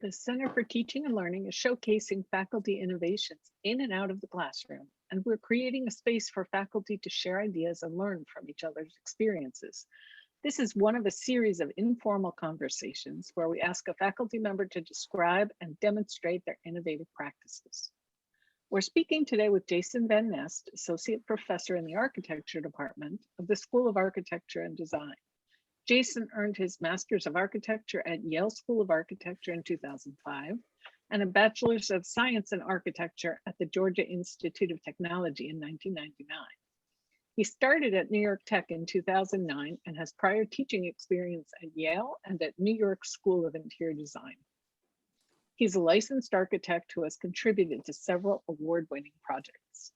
The Center for Teaching and Learning is showcasing faculty innovations in and out of the classroom, and we're creating a space for faculty to share ideas and learn from each other's experiences. This is one of a series of informal conversations where we ask a faculty member to describe and demonstrate their innovative practices. We're speaking today with Jason Van Nest, Associate Professor in the Architecture Department of the School of Architecture and Design. Jason earned his Master's of Architecture at Yale School of Architecture in 2005 and a Bachelor's of Science in Architecture at the Georgia Institute of Technology in 1999. He started at New York Tech in 2009 and has prior teaching experience at Yale and at New York School of Interior Design. He's a licensed architect who has contributed to several award-winning projects.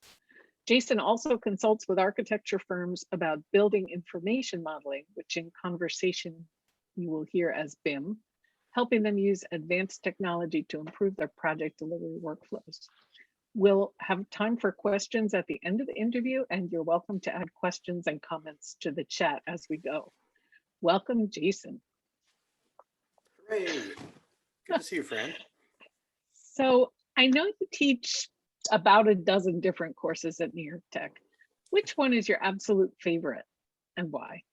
Jason also consults with architecture firms about building information modeling, which in conversation you will hear as BIM, helping them use advanced technology to improve their project delivery workflows. We'll have time for questions at the end of the interview, and you're welcome to add questions and comments to the chat as we go. Welcome, Jason. Hooray. Good to see you, Fran. So I know you teach about a dozen different courses at New York Tech. Which one is your absolute favorite and why?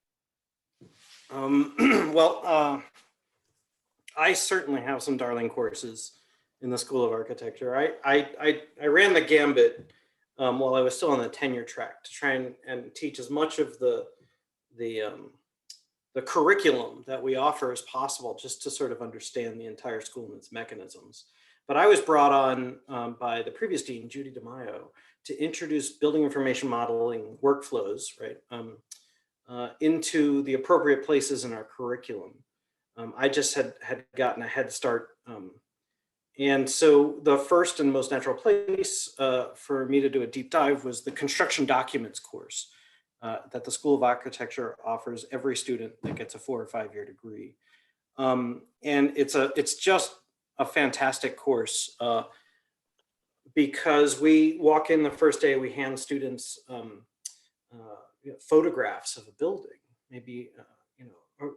I certainly have some darling courses in the School of Architecture. I ran the gambit while I was still on the tenure track to try and teach as much of the curriculum that we offer as possible, just to sort of understand the entire school and its mechanisms. But I was brought on by the previous dean, Judy DeMaio, to introduce building information modeling workflows, right, into the appropriate places in our curriculum. I just had gotten a head start. And so the first and most natural place for me to do a deep dive was the construction documents course that the School of Architecture offers every student that gets a 4 or 5 year degree. And it's just a fantastic course because we walk in the first day, we hand students photographs of a building, maybe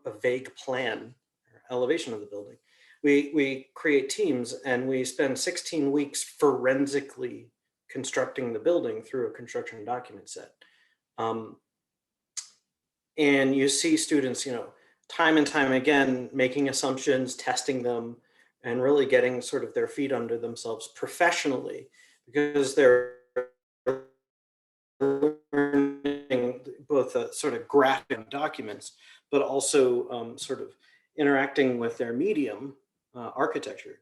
a vague plan or elevation of the building. We create teams and we spend 16 weeks forensically constructing the building through a construction document set. And you see students, time and time again, making assumptions, testing them, and really getting sort of their feet under themselves professionally, because they're learning both sort of graphic documents, but also sort of interacting with their medium, architecture,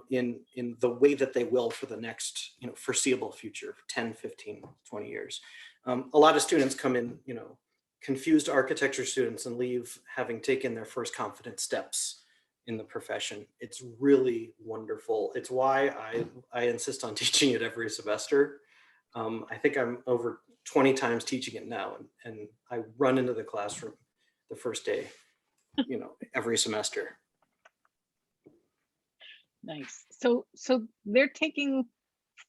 in the way that they will for the next foreseeable future, 10, 15, 20 years. A lot of students come in, confused architecture students, and leave having taken their first confident steps in the profession. It's really wonderful. It's why I insist on teaching it every semester. I think I'm over 20 times teaching it now, and I run into the classroom the first day, every semester. Nice. So they're taking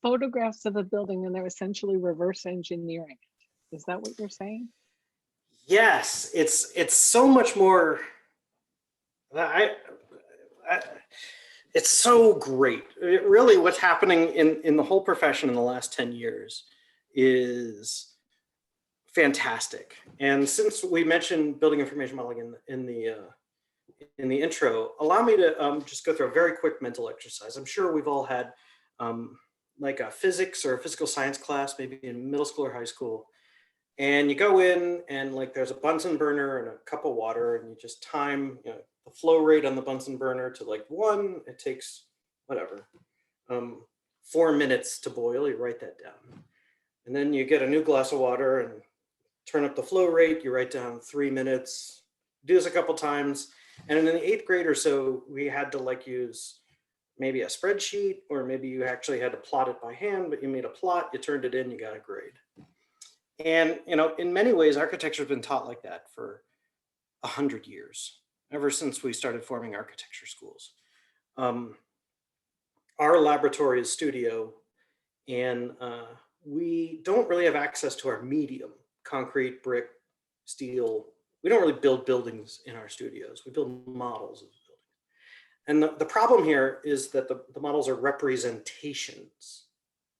photographs of a building and they're essentially reverse engineering it. Is that what you're saying? Yes, it's so much more. It's so great. Really, what's happening in the whole profession in the last 10 years is fantastic. And since we mentioned building information modeling in the intro, allow me to just go through a very quick mental exercise. I'm sure we've all had like a physics or a physical science class, maybe in middle school or high school. And you go in and like there's a Bunsen burner and a cup of water, and you just time the flow rate on the Bunsen burner to like 1. It takes whatever 4 minutes to boil. You write that down, and then you get a new glass of water and turn up the flow rate. You write down 3 minutes. Do this a couple times, and in the 8th grade or so, we had to like use maybe a spreadsheet, or maybe you actually had to plot it by hand. But you made a plot, you turned it in, you got a grade. And in many ways, architecture has been taught like that for 100 years, ever since we started forming architecture schools. Our laboratory is studio, and we don't really have access to our medium, concrete, brick, steel. We don't really build buildings in our studios. We build models of buildings. And the problem here is that the models are representations.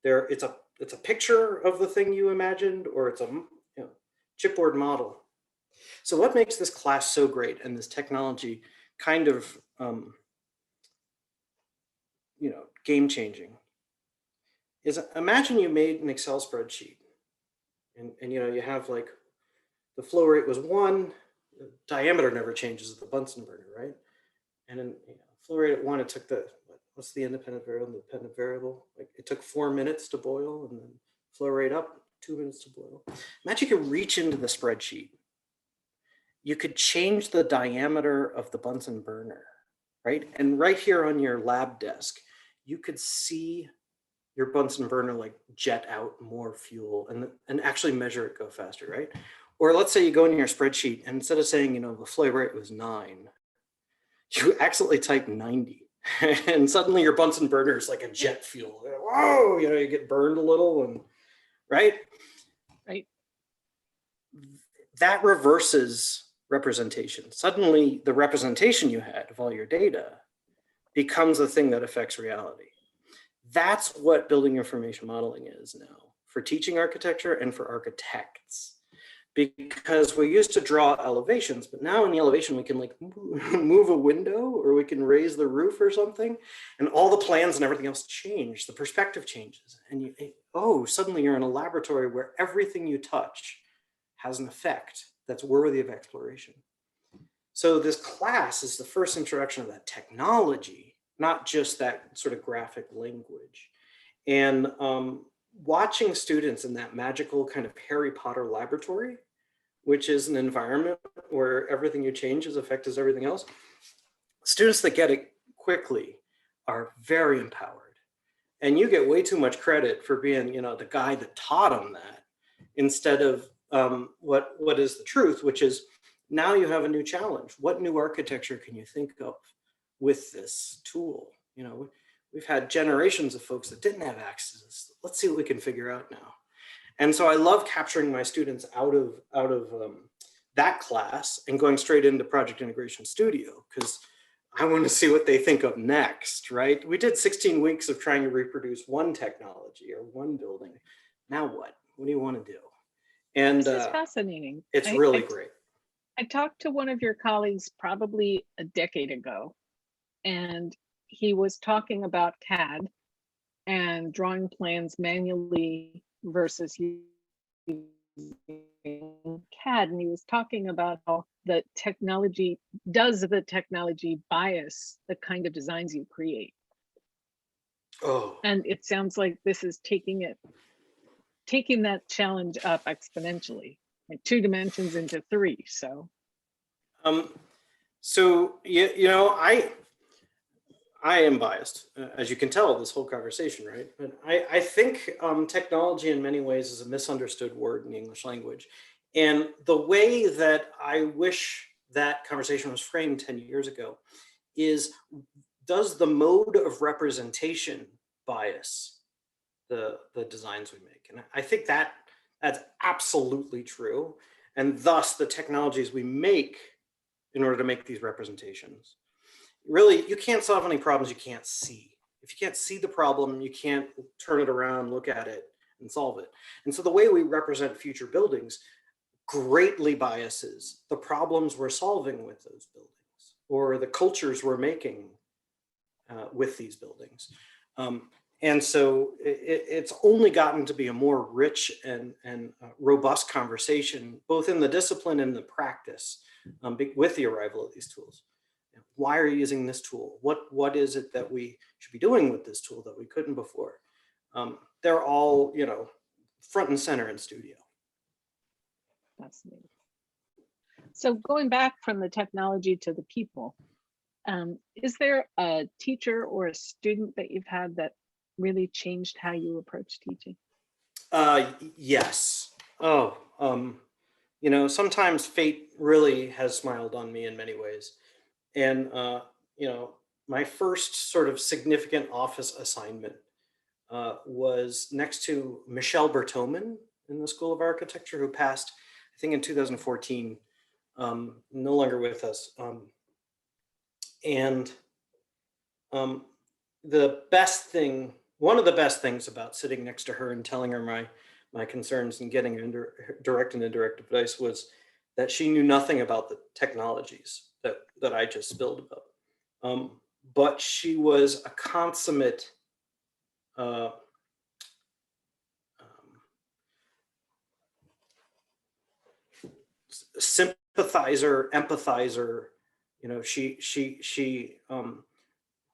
It's a picture of the thing you imagined, or it's a chipboard model. So what makes this class so great and this technology kind of game changing is, imagine you made an Excel spreadsheet, and you have like the flow rate was 1, the diameter never changes at the Bunsen burner, right? And then flow rate at 1, it took what's the independent variable? The dependent variable, like it took 4 minutes to boil, and then flow rate up 2 minutes to boil. Imagine you could reach into the spreadsheet. You could change the diameter of the Bunsen burner, right? And right here on your lab desk, you could see your Bunsen burner like jet out more fuel and actually measure it go faster, right? Or let's say you go in your spreadsheet, and instead of saying, the flow rate was 9, you accidentally type 90. And suddenly your Bunsen burner is like a jet fuel. Whoa, you get burned a little, and right? Right. That reverses representation. Suddenly the representation you had of all your data becomes the thing that affects reality. That's what building information modeling is now for teaching architecture and for architects. Because we used to draw elevations, but now in the elevation we can like move a window, or we can raise the roof or something, and all the plans and everything else change. The perspective changes, and suddenly you're in a laboratory where everything you touch has an effect that's worthy of exploration. So this class is the first introduction of that technology, not just that sort of graphic language. And watching students in that magical kind of Harry Potter laboratory, which is an environment where everything you change is affects everything else, students that get it quickly are very empowered. And you get way too much credit for being, the guy that taught them that, instead of what is the truth, which is now you have a new challenge. What new architecture can you think of with this tool? We've had generations of folks that didn't have access to this. Let's see what we can figure out now. And so I love capturing my students out of that class and going straight into Project Integration Studio, because I want to see what they think of next, right? We did 16 weeks of trying to reproduce one technology or one building. Now what? What do you want to do? And This is fascinating. It's really great. I talked to one of your colleagues probably a decade ago, and he was talking about CAD and drawing plans manually versus using CAD. And he was talking about how the technology bias the kind of designs you create. Oh. And it sounds like this is taking that challenge up exponentially, like 2 dimensions into 3. So I am biased, as you can tell this whole conversation, right? But I think technology in many ways is a misunderstood word in the English language. And the way that I wish that conversation was framed 10 years ago is, does the mode of representation bias the designs we make? And I think that's absolutely true. And thus the technologies we make in order to make these representations. Really, you can't solve any problems you can't see. If you can't see the problem, you can't turn it around, look at it, and solve it. And so the way we represent future buildings greatly biases the problems we're solving with those buildings, or the cultures we're making with these buildings. And so it's only gotten to be a more rich and robust conversation, both in the discipline and the practice, with the arrival of these tools. Why are you using this tool? What is it that we should be doing with this tool that we couldn't before? They're all, front and center in studio. fascinating. So going back from the technology to the people, is there a teacher or a student that you've had that really changed how you approach teaching? Yes. Sometimes fate really has smiled on me in many ways. And, my first sort of significant office assignment was next to Michelle Bertoman in the School of Architecture, who passed, I think, in 2014, no longer with us. And the best thing, one of the best things about sitting next to her and telling her my concerns and getting direct and indirect advice was that she knew nothing about the technologies that I just spilled about. But she was a consummate uh, sympathizer, empathizer. You know, she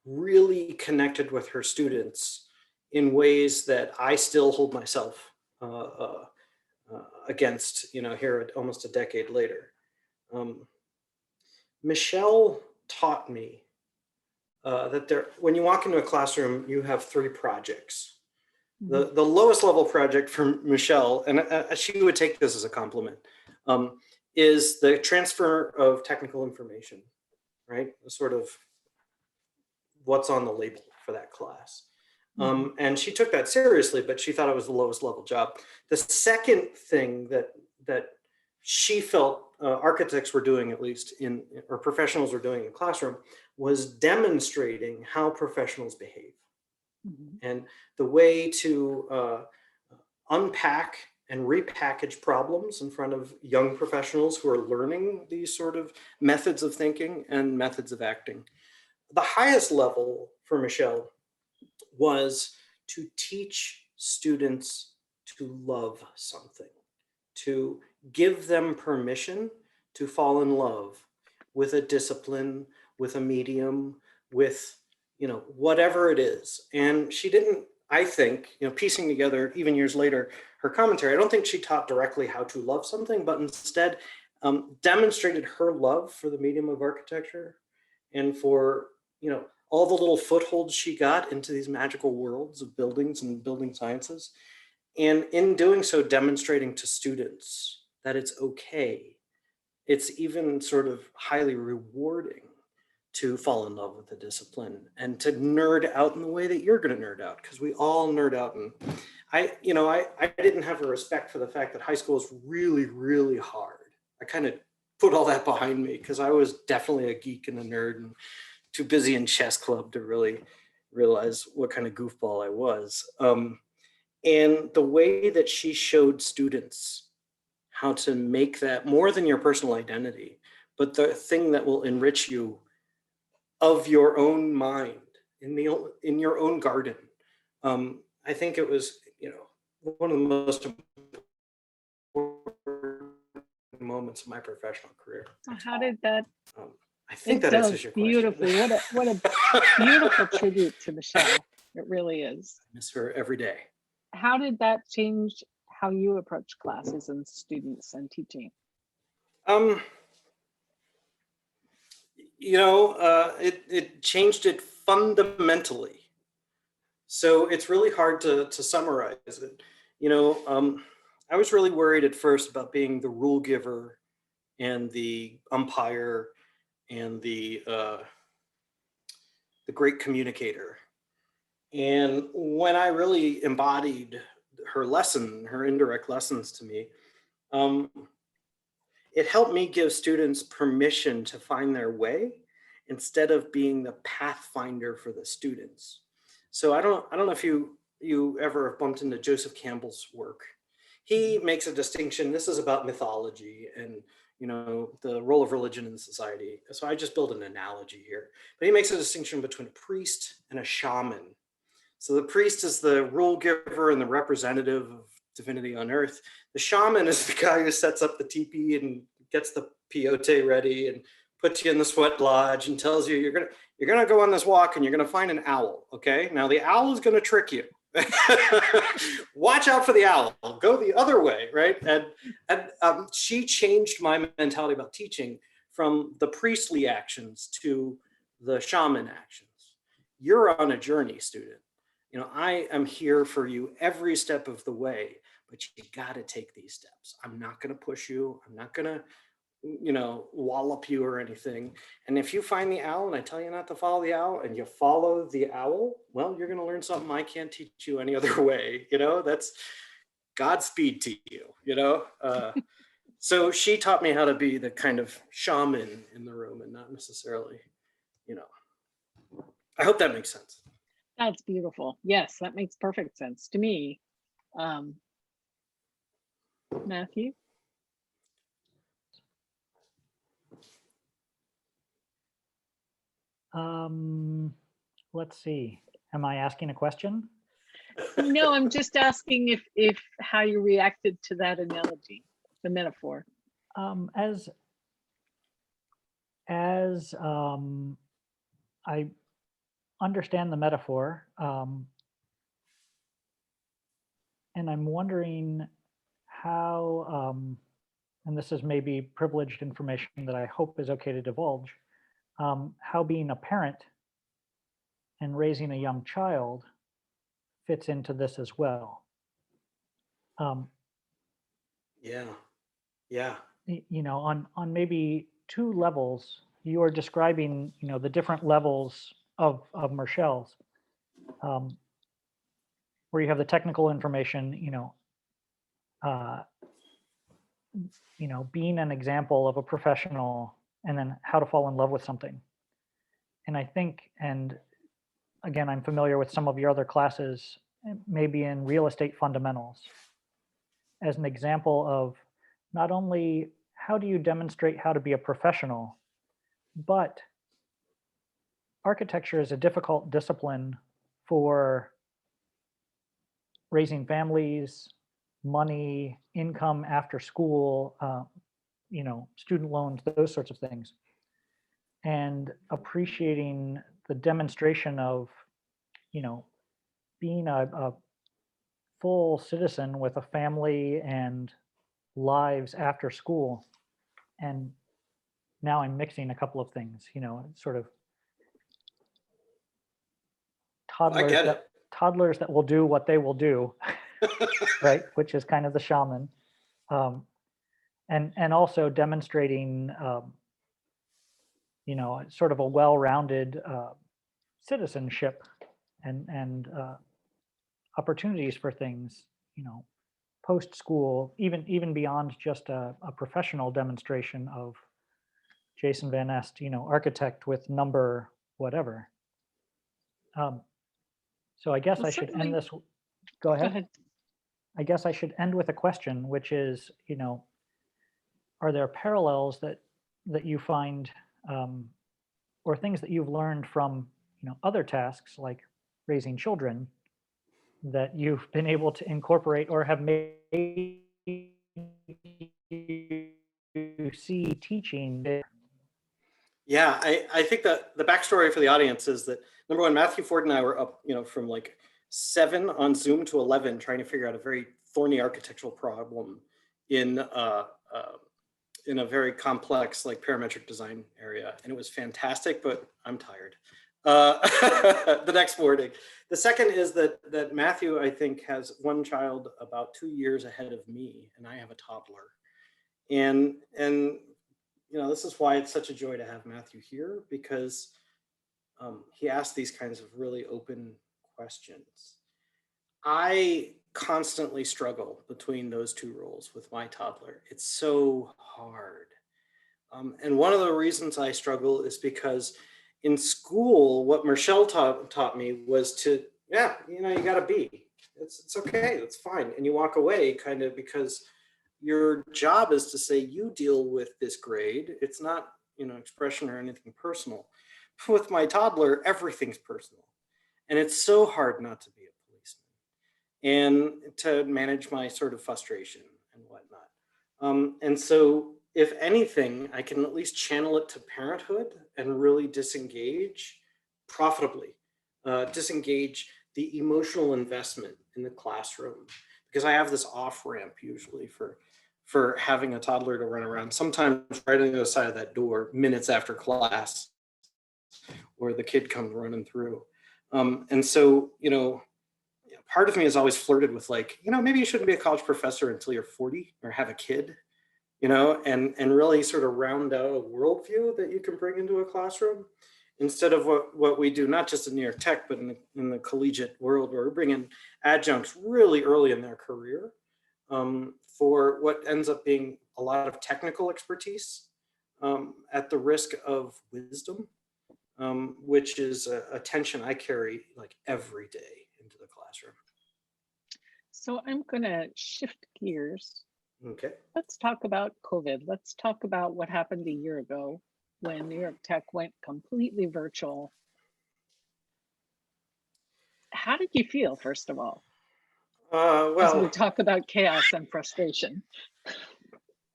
really connected with her students in ways that I still hold myself against. You know, here almost a decade later. Michelle taught me that when you walk into a classroom, you have three projects. The lowest level project for Michelle, and she would take this as a compliment, is the transfer of technical information, right? Sort of what's on the label for that class. And she took that seriously, but she thought it was the lowest level job. The second thing that she felt architects were doing, at least or professionals were doing in the classroom, was demonstrating how professionals behave. And the way to unpack and repackage problems in front of young professionals who are learning these sort of methods of thinking and methods of acting. The highest level for Michelle was to teach students to love something, to give them permission to fall in love with a discipline, with a medium, with, you know, whatever it is. And she didn't, I think, you know, piecing together even years later, her commentary, I don't think she taught directly how to love something, but instead demonstrated her love for the medium of architecture and for, you know, all the little footholds she got into these magical worlds of buildings and building sciences. And in doing so, demonstrating to students that it's okay. It's even sort of highly rewarding to fall in love with the discipline and to nerd out in the way that you're going to nerd out, because we all nerd out. And I didn't have a respect for the fact that high school is really, really hard. I kind of put all that behind me because I was definitely a geek and a nerd and too busy in chess club to really realize what kind of goofball I was. And the way that she showed students how to make that more than your personal identity, but the thing that will enrich you of your own mind in your own garden. I think it was, you know, one of the most important moments of my professional career. So how did that? I think that answers your beautifully. question. What a beautiful tribute to Michelle. It really is. I miss her every day. How did that change how you approach classes and students and teaching? You know, it changed it fundamentally. So it's really hard to summarize it. You know, I was really worried at first about being the rule giver and the umpire and the great communicator. And when I really embodied her lesson, her indirect lessons to me, it helped me give students permission to find their way instead of being the pathfinder for the students. So I don't know if you ever have bumped into Joseph Campbell's work. He makes a distinction. This is about mythology and, you know, the role of religion in society. So I just build an analogy here. But he makes a distinction between a priest and a shaman. So the priest is the rule giver and the representative of divinity on earth. The shaman is the guy who sets up the teepee and gets the peyote ready and puts you in the sweat lodge and tells you you're gonna go on this walk and you're gonna find an owl. Okay, now the owl is gonna trick you. Watch out for the owl. Go the other way, right? And she changed my mentality about teaching from the priestly actions to the shaman actions. You're on a journey, student. You know, I am here for you every step of the way, but you got to take these steps. I'm not going to push you. I'm not going to, you know, wallop you or anything. And if you find the owl and I tell you not to follow the owl and you follow the owl, well, you're going to learn something I can't teach you any other way. You know, that's Godspeed to you, you know? So she taught me how to be the kind of shaman in the room and not necessarily, you know, I hope that makes sense. That's beautiful. Yes, that makes perfect sense to me. Matthew? Let's see. Am I asking a question? No, I'm just asking if how you reacted to that analogy, the metaphor. As I understand the metaphor, and I'm wondering how, and this is maybe privileged information that I hope is okay to divulge, how being a parent and raising a young child fits into this as well. Yeah. Yeah. You know, on maybe two levels, you are describing, you know, the different levels of Merschel's, where you have the technical information, uh, being an example of a professional, and then how to fall in love with something. And I think, and again, I'm familiar with some of your other classes, maybe in real estate fundamentals, as an example of not only how do you demonstrate how to be a professional, but architecture is a difficult discipline for raising families, money, income after school, student loans, those sorts of things. And appreciating the demonstration of, being a full citizen with a family and lives after school. And now I'm mixing a couple of things, sort of I get it. toddlers that will do what they will do, right? Which is kind of the shaman. And also demonstrating, sort of a well-rounded citizenship and opportunities for things, post school, even beyond just a professional demonstration of Jason Van Est, architect with number whatever. So I guess Well, I should certainly- end this. Go ahead. I guess I should end with a question, which is, are there parallels that you find, or things that you've learned from, other tasks like raising children, that you've been able to incorporate or have made you see teaching? Yeah, I think that the backstory for the audience is that, number one, Matthew Ford and I were up, from like 7 on Zoom to 11, trying to figure out a very thorny architectural problem in a very complex, like, parametric design area. And it was fantastic, but I'm tired. The next morning. The second is that Matthew, I think, has one child about 2 years ahead of me, and I have a toddler. And this is why it's such a joy to have Matthew here, because he asks these kinds of really open questions. I constantly struggle between those two roles with my toddler. It's so hard. And one of the reasons I struggle is because in school, what Merschel taught me was to, you got to be. It's okay, it's fine. And you walk away kind of, because your job is to say, you deal with this grade. It's not, expression or anything personal. With my toddler, everything's personal. And it's so hard not to be a policeman and to manage my sort of frustration and whatnot. And so, if anything, I can at least channel it to parenthood and really disengage profitably, disengage the emotional investment in the classroom, because I have this off ramp usually for having a toddler to run around, sometimes right on the other side of that door minutes after class, where the kid comes running through. And so, part of me has always flirted with, like, maybe you shouldn't be a college professor until you're 40 or have a kid, and really sort of round out a worldview that you can bring into a classroom, instead of what we do, not just in New York Tech, but in the collegiate world, where we bring in adjuncts really early in their career for what ends up being a lot of technical expertise at the risk of wisdom. which is a tension I carry like every day into the classroom. So I'm going to shift gears. Okay. Let's talk about COVID. Let's talk about what happened a year ago when New York Tech went completely virtual. How did you feel, first of all, as we Well, talk about chaos and frustration?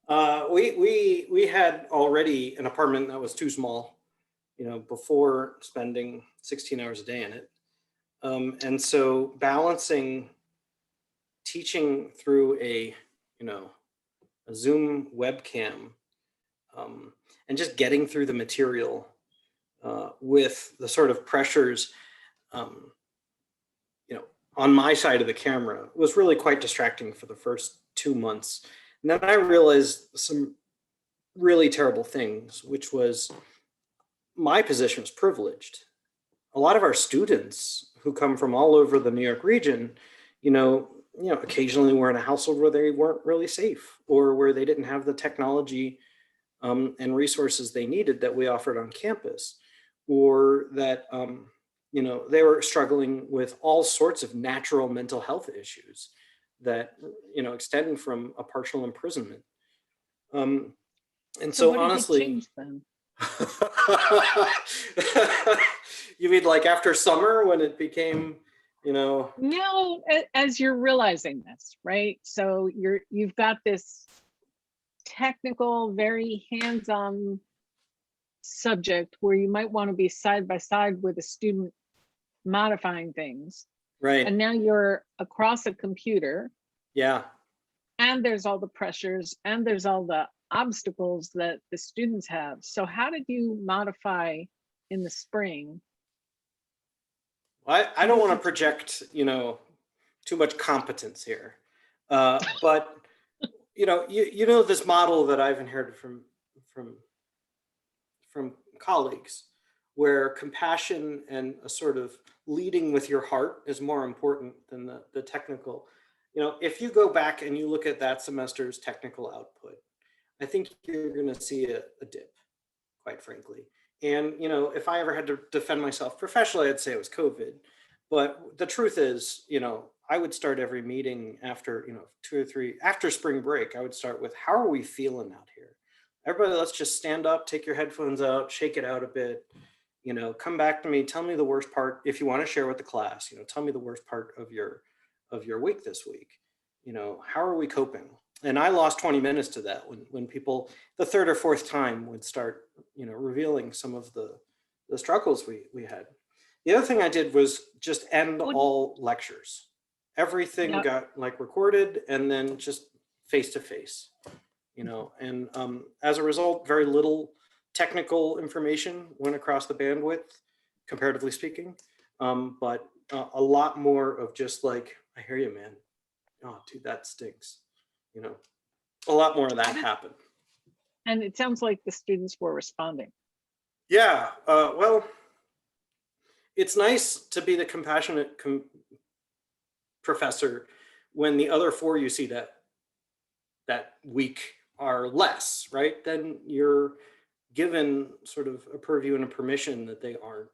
we had already an apartment that was too small, you know, before spending 16 hours a day in it. And so balancing teaching through a, you know, a Zoom webcam, and just getting through the material with the sort of pressures, you know, on my side of the camera was really quite distracting for the first 2 months. And then I realized some really terrible things, which was my position was privileged. A lot of our students who come from all over the New York region, occasionally were in a household where they weren't really safe or where they didn't have the technology and resources they needed that we offered on campus, or that they were struggling with all sorts of natural mental health issues that extending from a partial imprisonment. And so what honestly, did you change then? You mean like after summer when it became, No, as you're realizing this, right? So you've got this technical, very hands-on subject where you might want to be side by side with a student modifying things. right? And now you're across a computer. Yeah. And there's all the pressures and there's all the obstacles that the students have. So how did you modify in the spring? I don't want to project, too much competence here, but this model that I've inherited from colleagues, where compassion and a sort of leading with your heart is more important than the technical. If you go back and you look at that semester's technical output, I think you're going to see a dip, quite frankly. And, if I ever had to defend myself professionally, I'd say it was COVID. But the truth is, I would start every meeting after, 2 or 3, after spring break, I would start with, how are we feeling out here? Everybody, let's just stand up, take your headphones out, shake it out a bit, come back to me, tell me the worst part. If you want to share with the class, tell me the worst part of your week this week. How are we coping? And I lost 20 minutes to that when people, the third or fourth time, would start, revealing some of the struggles we had. The other thing I did was just end all lectures. Everything got like recorded and then just face to face, and as a result, very little technical information went across the bandwidth, comparatively speaking, but a lot more of just like, I hear you, man. Oh, dude, that stinks. A lot more of that happened. And it sounds like the students were responding. Yeah, well, it's nice to be the compassionate professor when the other 4 you see that week are less, right? Then you're given sort of a purview and a permission that they aren't.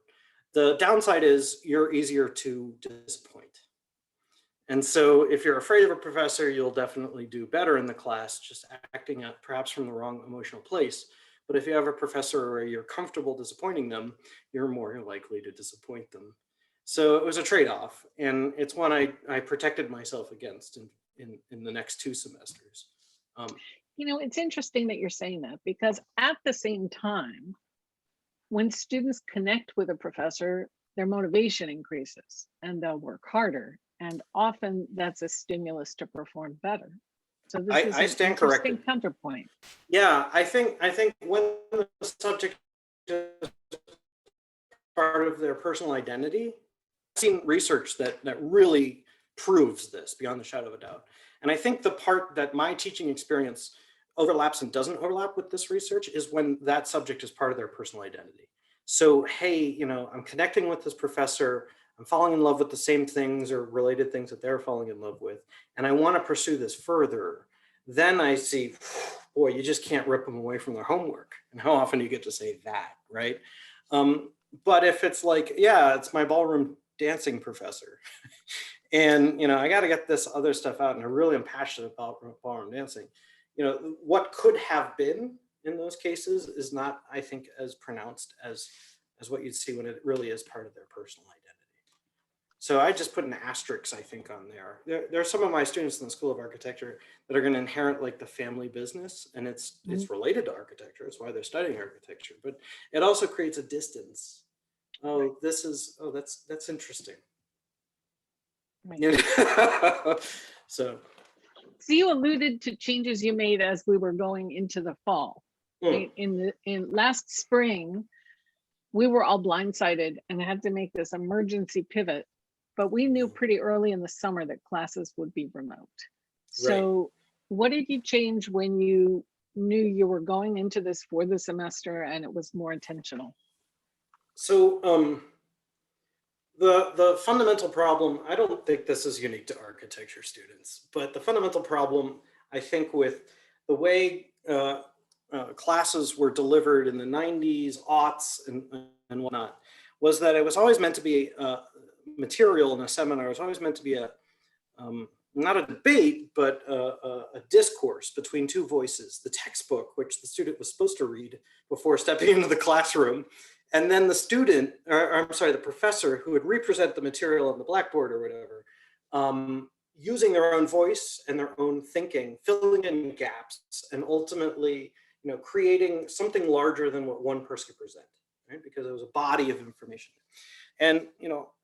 The downside is you're easier to disappoint. And so if you're afraid of a professor, you'll definitely do better in the class, just acting out perhaps from the wrong emotional place. But if you have a professor where you're comfortable disappointing them, you're more likely to disappoint them. So it was a trade-off, and it's one I protected myself against in the next 2 semesters. It's interesting that you're saying that, because at the same time, when students connect with a professor, their motivation increases and they'll work harder. And often that's a stimulus to perform better. So this is I an stand interesting corrected. counterpoint. Yeah, I think when the subject is part of their personal identity, I've seen research that really proves this beyond the shadow of a doubt. And I think the part that my teaching experience overlaps and doesn't overlap with this research is when that subject is part of their personal identity. So, hey, I'm connecting with this professor, I'm falling in love with the same things or related things that they're falling in love with, and I want to pursue this further. Then I see, boy, you just can't rip them away from their homework. And how often do you get to say that, right? But if it's like, yeah, it's my ballroom dancing professor, and I got to get this other stuff out, and I really am passionate about ballroom dancing. What could have been in those cases is not, I think, as pronounced as what you'd see when it really is part of their personal identity. So I just put an asterisk, I think, on there. There are some of my students in the School of Architecture that are going to inherit like the family business, and it's related to architecture. It's why they're studying architecture, but it also creates a distance. Oh, that's interesting. Right. So you alluded to changes you made as we were going into the fall. Right? In last spring, we were all blindsided and had to make this emergency pivot, but we knew pretty early in the summer that classes would be remote. So what did you change when you knew you were going into this for the semester and it was more intentional? So the fundamental problem, I don't think this is unique to architecture students, but the fundamental problem, I think, with the way classes were delivered in the 90s, aughts, and whatnot, was that it was always meant to be material in a seminar. It was always meant to be not a debate, but a discourse between two voices, the textbook, which the student was supposed to read before stepping into the classroom, and then the student, or I'm sorry, the professor, who would represent the material on the blackboard or whatever, using their own voice and their own thinking, filling in gaps, and ultimately, creating something larger than what one person could present, right? Because it was a body of information. And,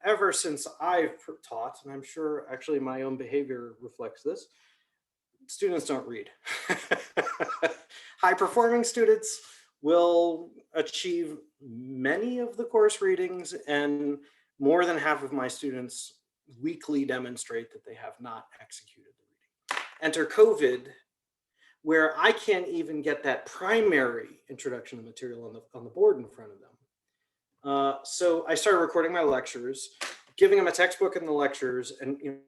ever since I've taught, and I'm sure actually my own behavior reflects this, students don't read. High performing students will achieve many of the course readings, and more than half of my students weekly demonstrate that they have not executed the reading. Enter COVID, where I can't even get that primary introduction to material on the board in front of them. So I started recording my lectures, giving them a textbook in the lectures, and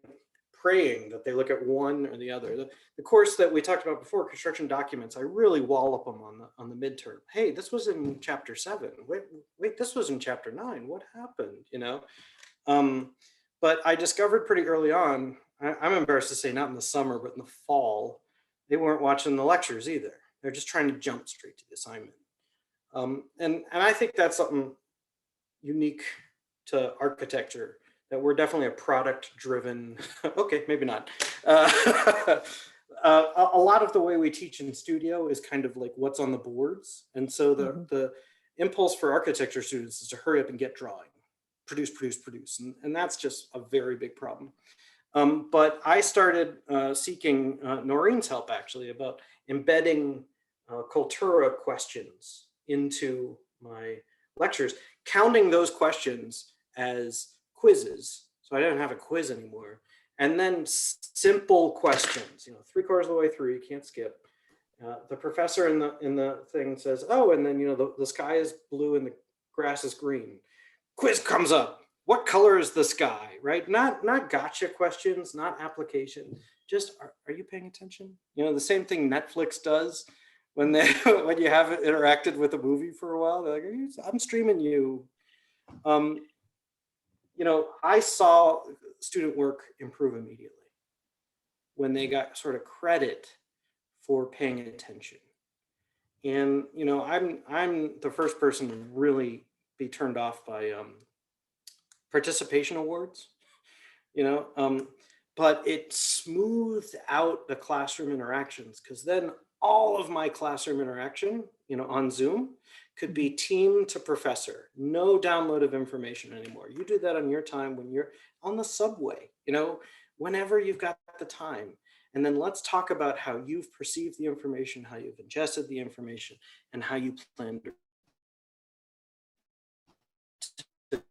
praying that they look at one or the other. The course that we talked about before, construction documents, I really wallop them on the midterm. Hey, this was in chapter 7. Wait, this was in chapter 9. What happened? But I discovered pretty early on, I'm embarrassed to say, not in the summer, but in the fall, they weren't watching the lectures either. They're just trying to jump straight to the assignment. And I think that's something unique to architecture, that we're definitely a product driven, okay, maybe not. A lot of the way we teach in studio is kind of like what's on the boards. And so the impulse for architecture students is to hurry up and get drawing, produce. And that's just a very big problem. But I started seeking Noreen's help, actually, about embedding Cultura questions into my lectures, counting those questions as quizzes. So I don't have a quiz anymore. And then simple questions, 3/4 of the way through, you can't skip. The professor in the thing says, oh, and then, the sky is blue and the grass is green. Quiz comes up. What color is the sky, right? Not gotcha questions, not application. Just, are you paying attention? The same thing Netflix does when when you haven't interacted with a movie for a while. They're like, I'm streaming you. I saw student work improve immediately when they got sort of credit for paying attention. And, I'm the first person to really be turned off by participation awards, but it smoothed out the classroom interactions, because then all of my classroom interaction, on Zoom, could be team to professor, no download of information anymore. You do that on your time when you're on the subway, whenever you've got the time. And then let's talk about how you've perceived the information, how you've ingested the information, and how you plan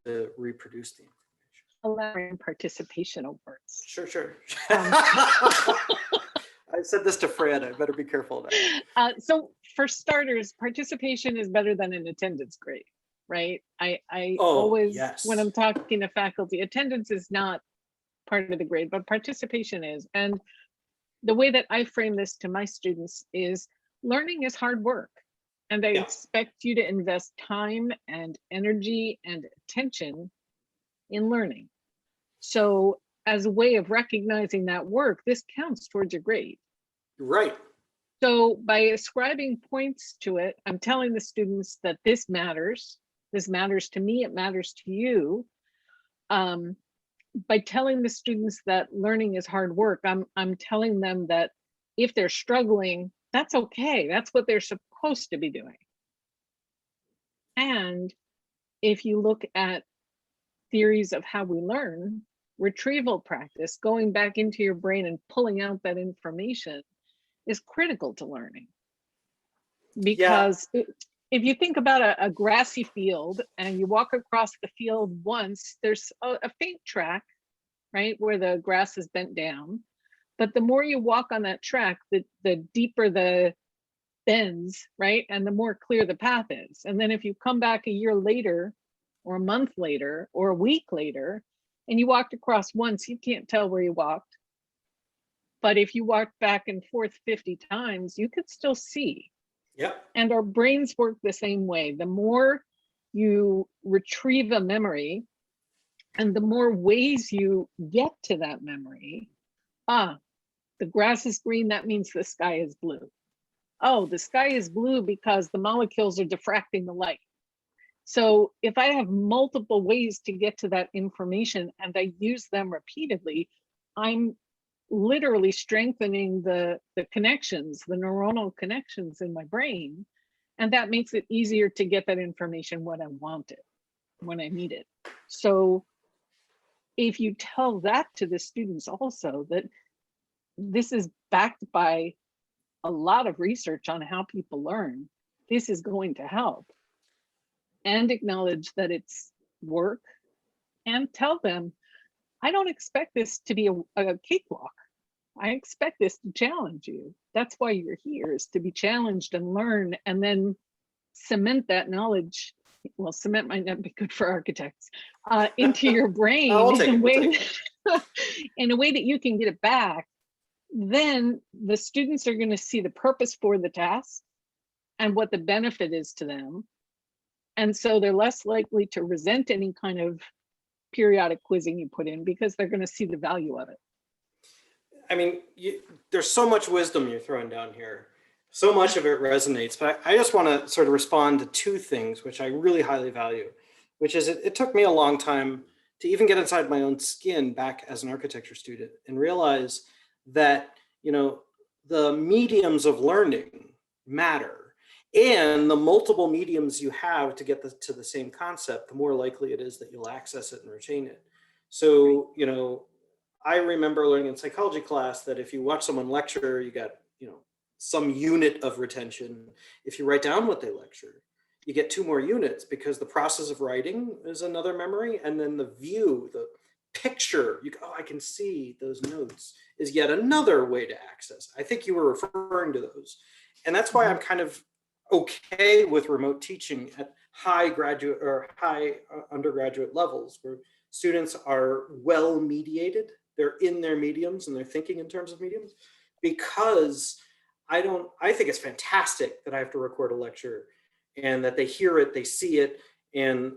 to reproduce the information. Elaborate participation awards. Sure. I said this to Fran, I better be careful now. So for starters, participation is better than an attendance grade, right? I always, when I'm talking to faculty, attendance is not part of the grade, but participation is. And the way that I frame this to my students is learning is hard work. And I Yeah. expect you to invest time and energy and attention in learning. So as a way of recognizing that work, this counts towards your grade. Right. So by ascribing points to it, I'm telling the students that this matters. This matters to me, it matters to you. By telling the students that learning is hard work, I'm telling them that if they're struggling, that's okay. That's what they're supposed to be doing. And if you look at theories of how we learn, retrieval practice, going back into your brain and pulling out that information is critical to learning. Because if you think about a grassy field and you walk across the field once, there's a faint track, right, where the grass is bent down. But the more you walk on that track, the deeper the bends, right? And the more clear the path is. And then if you come back a year later, or a month later, or a week later, and you walked across once, you can't tell where you walked. But if you walked back and forth 50 times, you could still see. Yep. And our brains work the same way. The more you retrieve a memory, and the more ways you get to that memory, the grass is green, that means the sky is blue. Oh, the sky is blue because the molecules are diffracting the light. So if I have multiple ways to get to that information and I use them repeatedly, I'm literally strengthening the connections, the neuronal connections in my brain. And that makes it easier to get that information when I want it, when I need it. So if you tell that to the students also, that this is backed by a lot of research on how people learn, this is going to help. And acknowledge that it's work, and tell them, I don't expect this to be a cakewalk. I expect this to challenge you. That's why you're here, is to be challenged and learn, and then cement that knowledge. Well, cement might not be good for architects, into your brain in a way that you can get it back. Then the students are going to see the purpose for the task and what the benefit is to them. And so they're less likely to resent any kind of periodic quizzing you put in, because they're going to see the value of it. I mean, there's so much wisdom you're throwing down here. So much of it resonates, but I just want to sort of respond to two things, which I really highly value, which is it took me a long time to even get inside my own skin back as an architecture student and realize that, you know, the mediums of learning matter. And the multiple mediums you have to get to the same concept, the more likely it is that you'll access it and retain it. So, you know, I remember learning in psychology class that if you watch someone lecture, you get, you know, some unit of retention. If you write down what they lecture, you get 2 more units, because the process of writing is another memory. And then the view, the picture, I can see those notes, is yet another way to access. I think you were referring to those. And that's why I'm kind of okay with remote teaching at high graduate or high undergraduate levels, where students are well mediated, they're in their mediums and they're thinking in terms of mediums, because I think it's fantastic that I have to record a lecture and that they hear it, they see it, and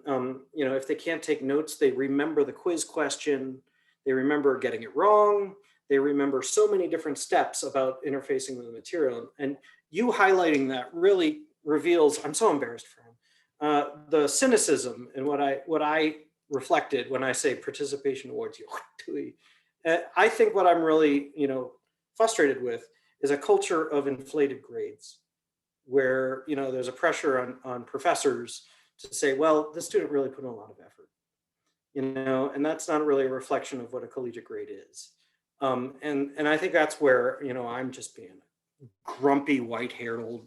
you know, if they can't take notes, they remember the quiz question, they remember getting it wrong, they remember so many different steps about interfacing with the material. And you highlighting that really reveals, I'm so embarrassed for him, the cynicism in what I reflected when I say participation awards. I think what I'm really, you know, frustrated with is a culture of inflated grades, where, you know, there's a pressure on professors to say, well, this student really put in a lot of effort, you know, and that's not really a reflection of what a collegiate grade is. And I think that's where, you know, I'm just being grumpy, white-haired old,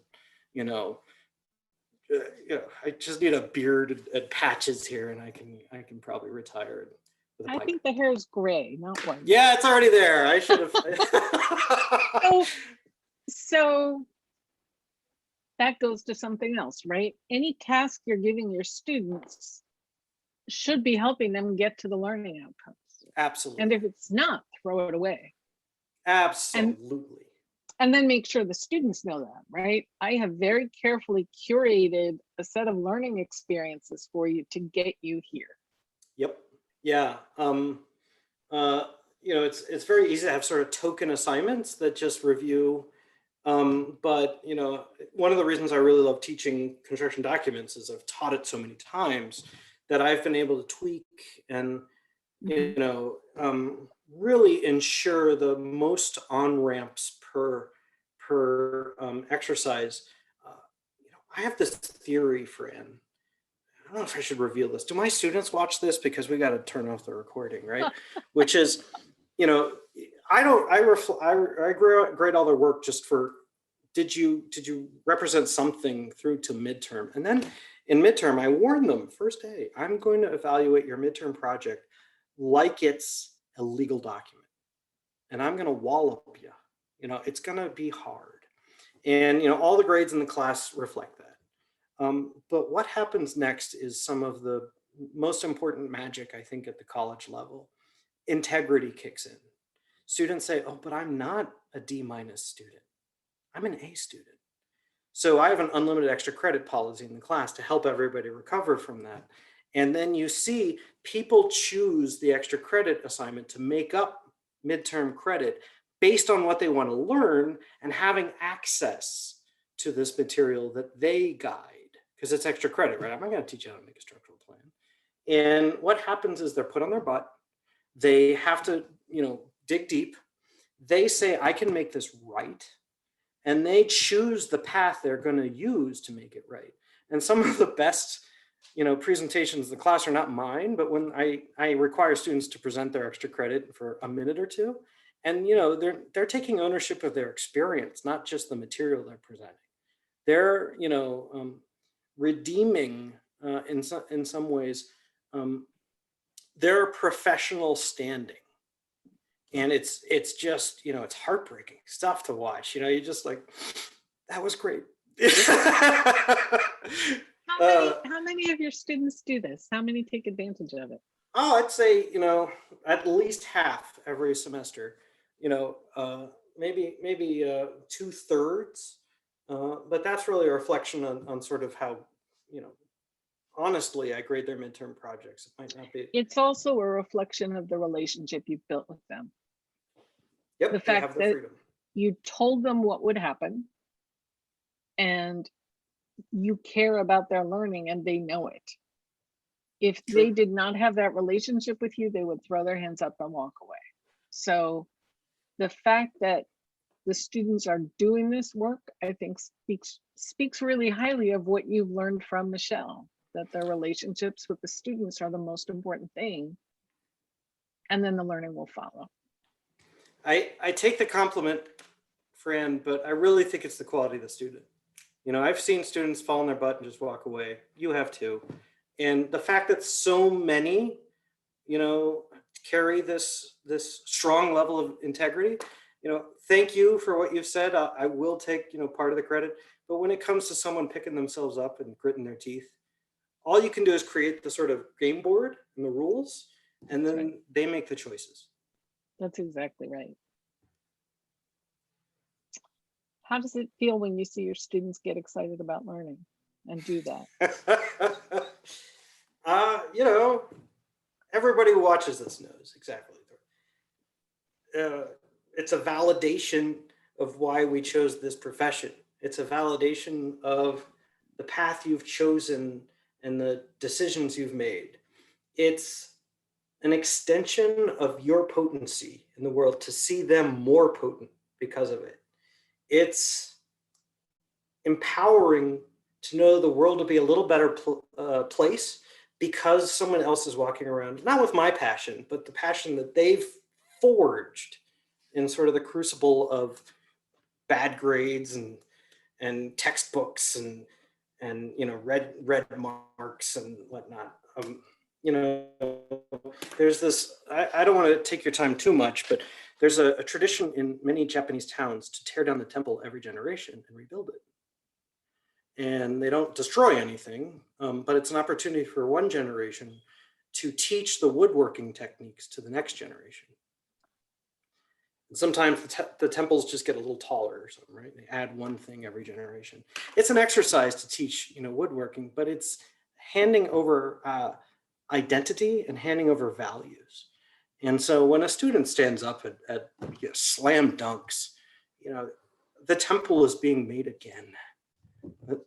you know, I just need a beard and patches here, and I can probably retire with a I pipe. think the hair is gray, not white. Yeah, it's already there. I should have. So that goes to something else, right? Any task you're giving your students should be helping them get to the learning outcomes. Absolutely. And if it's not, throw it away. Absolutely. And then make sure the students know that, right? I have very carefully curated a set of learning experiences for you to get you here. Yep. Yeah. It's very easy to have sort of token assignments that just review. But one of the reasons I really love teaching construction documents is I've taught it so many times that I've been able to tweak and really ensure the most on-ramps per exercise. I have this theory, Fran. I don't know if I should reveal this. Do my students watch this? Because we got to turn off the recording, right? Which is, I grade all their work just for, did you represent something through to midterm? And then in midterm, I warn them first day, I'm going to evaluate your midterm project like it's a legal document. And I'm going to wallop you. It's going to be hard. And, all the grades in the class reflect that. But what happens next is some of the most important magic, I think, at the college level. Integrity kicks in. Students say, oh, but I'm not a D- student. I'm an A student. So I have an unlimited extra credit policy in the class to help everybody recover from that. And then you see people choose the extra credit assignment to make up midterm credit based on what they want to learn and having access to this material that they guide, because it's extra credit, right? I'm not going to teach you how to make a structural plan. And what happens is they're put on their butt. They have to, dig deep. They say, I can make this right. And they choose the path they're going to use to make it right. And some of the best, presentations in the class are not mine, but when I require students to present their extra credit for a minute or two, and they're taking ownership of their experience, not just the material they're presenting. They're redeeming in some ways their professional standing. And it's just, it's heartbreaking stuff to watch. You're just like, that was great. How many of your students do this? How many take advantage of it? Oh, I'd say, at least half every semester, maybe 2/3. But that's really a reflection on sort of how, honestly, I grade their midterm projects. It might not be. It's also a reflection of the relationship you've built with them. Yep, The they fact have the that freedom. you told them what would happen and you care about their learning and they know it. If True. they did not have that relationship with you, they would throw their hands up and walk away. So the fact that the students are doing this work, I think speaks really highly of what you've learned from Michelle, that their relationships with the students are the most important thing. And then the learning will follow. I take the compliment, Fran, but I really think it's the quality of the student. I've seen students fall on their butt and just walk away. You have too. And the fact that so many, carry this strong level of integrity, thank you for what you've said. I will take, part of the credit. But when it comes to someone picking themselves up and gritting their teeth, all you can do is create the sort of game board and the rules, and then they make the choices. That's exactly right. How does it feel when you see your students get excited about learning and do that? Everybody who watches this knows exactly. It's a validation of why we chose this profession. It's a validation of the path you've chosen and the decisions you've made. It's an extension of your potency in the world to see them more potent because of it. It's empowering to know the world will be a little better place because someone else is walking around, not with my passion, but the passion that they've forged in sort of the crucible of bad grades and textbooks and red marks and whatnot. There's this, I don't want to take your time too much, but there's a tradition in many Japanese towns to tear down the temple every generation and rebuild it. And they don't destroy anything, but it's an opportunity for one generation to teach the woodworking techniques to the next generation. And sometimes the temples just get a little taller or something, right? They add one thing every generation. It's an exercise to teach, woodworking, but it's handing over identity and handing over values. And so when a student stands up at slam dunks, the temple is being made again.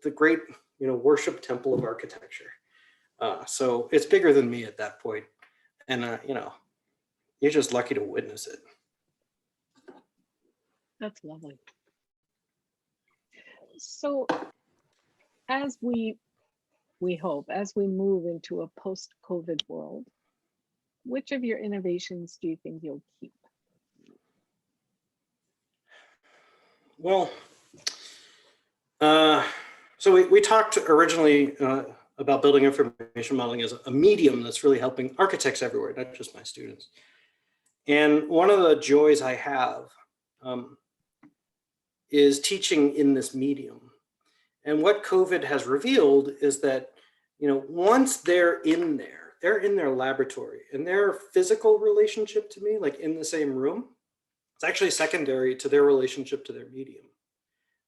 The great, worship temple of architecture. So it's bigger than me at that point. And, you're just lucky to witness it. That's lovely. So as we hope, as we move into a post-COVID world, which of your innovations do you think you'll keep? Well, so we talked originally about building information modeling as a medium that's really helping architects everywhere, not just my students. And one of the joys I have is teaching in this medium. And what COVID has revealed is that, once they're in their laboratory, and their physical relationship to me, like in the same room, it's actually secondary to their relationship to their medium.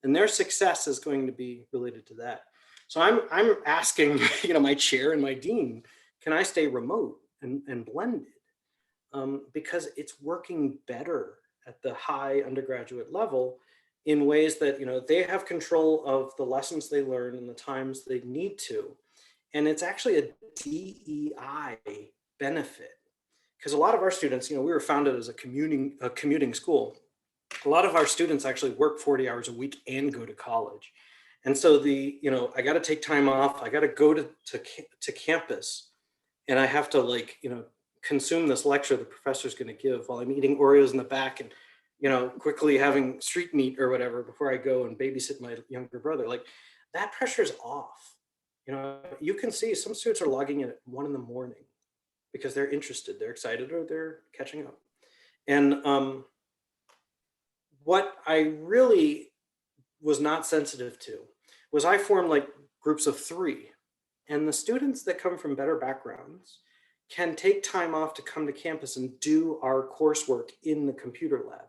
And their success is going to be related to that. So I'm asking, my chair and my dean, can I stay remote and blended? Because it's working better at the high undergraduate level in ways that, they have control of the lessons they learn and the times they need to. And it's actually a DEI benefit. Because a lot of our students, we were founded as a commuting school. A lot of our students actually work 40 hours a week and go to college. And so I got to take time off. I got to go to campus, and I have to consume this lecture the professor's going to give while I'm eating Oreos in the back and, quickly having street meat or whatever before I go and babysit my younger brother. Like, that pressure's off. You can see some students are logging in at 1 a.m. because they're interested, they're excited, or they're catching up. And what I really was not sensitive to was I formed groups of 3. And the students that come from better backgrounds can take time off to come to campus and do our coursework in the computer lab,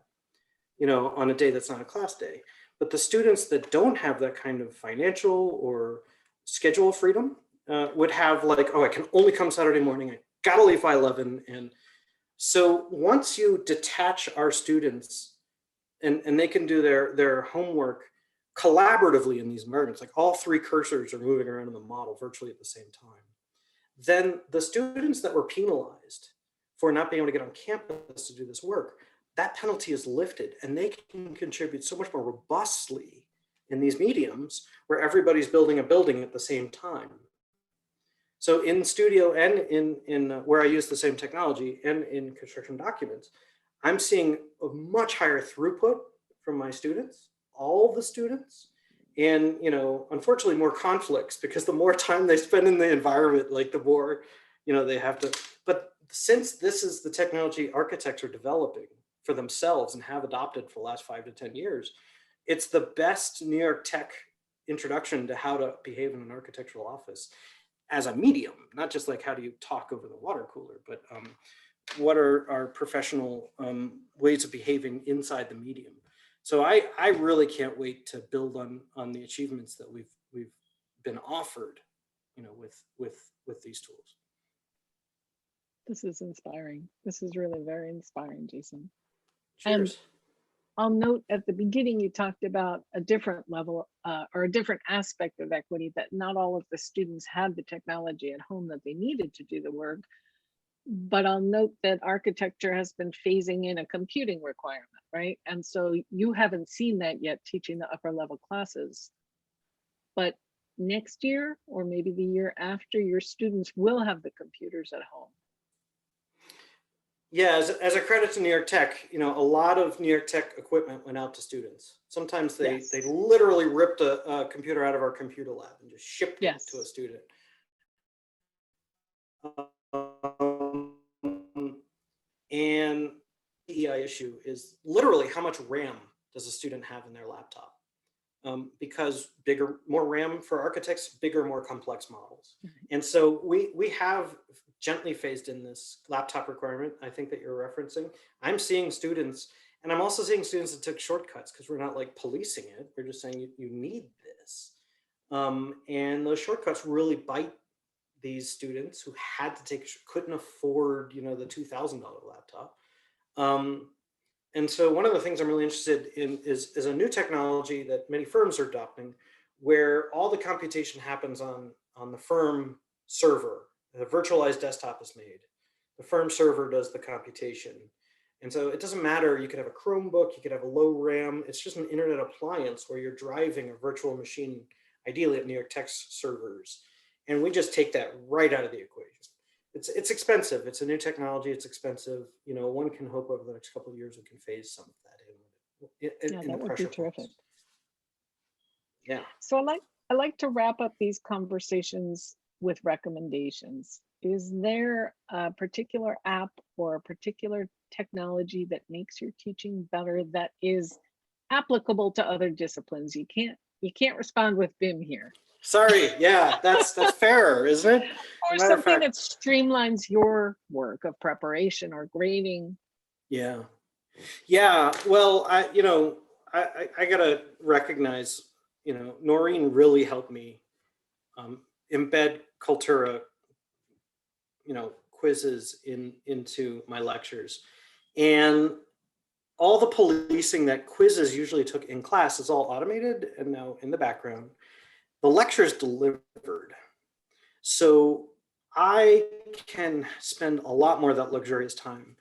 on a day that's not a class day. But the students that don't have that kind of financial or schedule freedom would have I can only come Saturday morning. I gotta leave by 11. And so once you detach our students and they can do their homework collaboratively in these environments, like all 3 cursors are moving around in the model virtually at the same time, then the students that were penalized for not being able to get on campus to do this work, that penalty is lifted, and they can contribute so much more robustly in these mediums where everybody's building a building at the same time. So in Studio and in where I use the same technology and in construction documents, I'm seeing a much higher throughput from my students, all the students, and unfortunately more conflicts, because the more time they spend in the environment, the more they have to. But since this is the technology architects are developing for themselves and have adopted for the last 5 to 10 years, it's the best New York Tech introduction to how to behave in an architectural office as a medium, not just how do you talk over the water cooler, but what are our professional ways of behaving inside the medium. So I really can't wait to build on the achievements that we've been offered, with these tools. This is inspiring. This is really very inspiring, Jason. Cheers. And I'll note at the beginning, you talked about a different level or a different aspect of equity, that not all of the students had the technology at home that they needed to do the work. But I'll note that architecture has been phasing in a computing requirement, right? And so you haven't seen that yet teaching the upper level classes. But next year, or maybe the year after, your students will have the computers at home. Yeah, as a credit to New York Tech, a lot of New York Tech equipment went out to students. Sometimes they literally ripped a computer out of our computer lab and just shipped it to a student. And the EI issue is literally how much RAM does a student have in their laptop? Because more RAM for architects, bigger, more complex models. And so we have gently phased in this laptop requirement, I think, that you're referencing. I'm seeing students And I'm also seeing students that took shortcuts because we're not like policing it. We're just saying you need this. And those shortcuts really bite these students who had to take, couldn't afford, the $2,000 laptop. And so one of the things I'm really interested in is a new technology that many firms are adopting, where all the computation happens on the firm server. The virtualized desktop is made. The firm server does the computation. And so it doesn't matter, you could have a Chromebook, you could have a low RAM, it's just an internet appliance where you're driving a virtual machine, ideally at New York Tech servers. And we just take that right out of the equation. It's expensive, it's a new technology, it's expensive. One can hope over the next couple of years we can phase some of that in Yeah, the that would be pressure terrific. points. Yeah. So I like to wrap up these conversations with recommendations. Is there a particular app or a particular technology that makes your teaching better that is applicable to other disciplines? You can't respond with BIM here. Sorry, yeah, that's fair, isn't it? Or Matter of something fact, that streamlines your work of preparation or grading. yeah. Well, I gotta recognize, Noreen really helped me embed Cultura, quizzes into my lectures, and all the policing that quizzes usually took in class is all automated and now in the background. The lecture's delivered, so I can spend a lot more of that luxurious time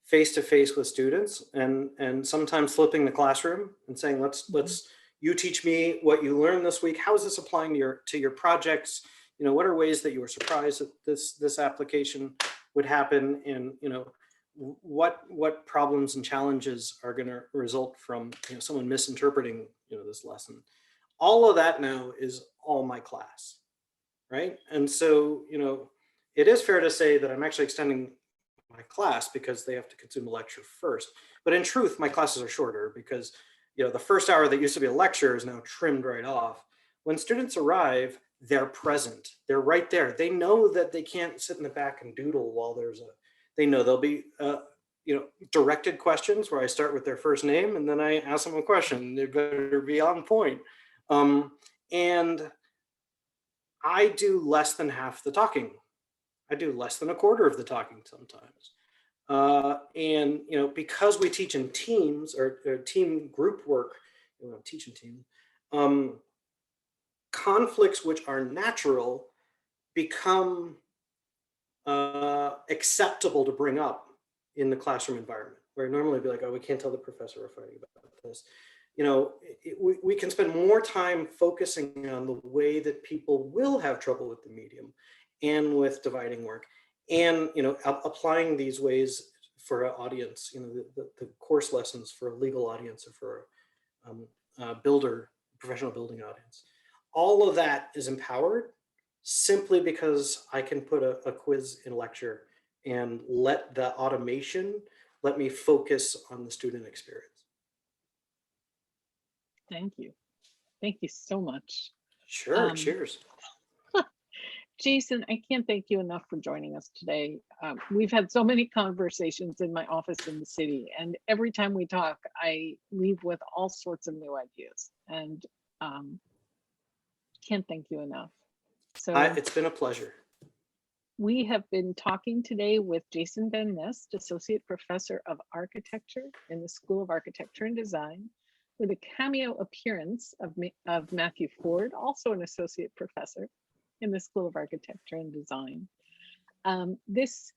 face to face with students, and sometimes flipping the classroom and saying, let's you teach me what you learned this week. How is this applying to your projects? What are ways that you were surprised that this application would happen? And what problems and challenges are going to result from someone misinterpreting this lesson? All of that now is all my class, right? And so it is fair to say that I'm actually extending my class because they have to consume a lecture first. But in truth, my classes are shorter because the first hour that used to be a lecture is now trimmed right off. When students arrive, they're present. They're right there. They know that they can't sit in the back and doodle while they know there'll be directed questions where I start with their first name and then I ask them a question. They better be on point. And I do less than half the talking. I do less than a quarter of the talking sometimes. And because we teach in teams or team group work, teach in team, conflicts which are natural become acceptable to bring up in the classroom environment, where normally it'd be like, oh, we can't tell the professor we're fighting about this. We can spend more time focusing on the way that people will have trouble with the medium and with dividing work, and applying these ways for an audience, the course lessons for a legal audience or for a professional building audience. All of that is empowered simply because I can put a quiz in a lecture and let the automation let me focus on the student experience. Thank you. Thank you so much. Sure, cheers. Jason, I can't thank you enough for joining us today. We've had so many conversations in my office in the city, and every time we talk, I leave with all sorts of new ideas, and can't thank you enough. So It's been a pleasure. we have been talking today with Jason Van Nest, Associate Professor of Architecture in the School of Architecture and Design, with a cameo appearance of Matthew Ford, also an Associate Professor in the School of Architecture and Design. This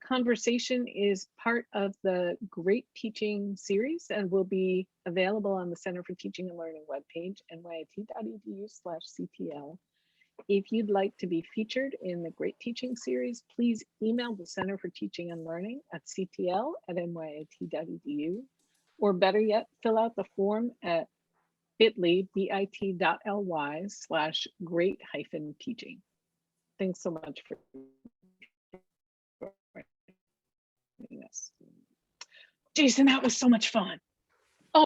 conversation is part of the Great Teaching series and will be available on the Center for Teaching and Learning webpage, nyit.edu/CTL. If you'd like to be featured in the Great Teaching series, please email the Center for Teaching and Learning at ctl@nyit.edu, or better yet, fill out the form at bit.ly/great-teaching. Thanks so much for joining us. Jason, that was so much fun.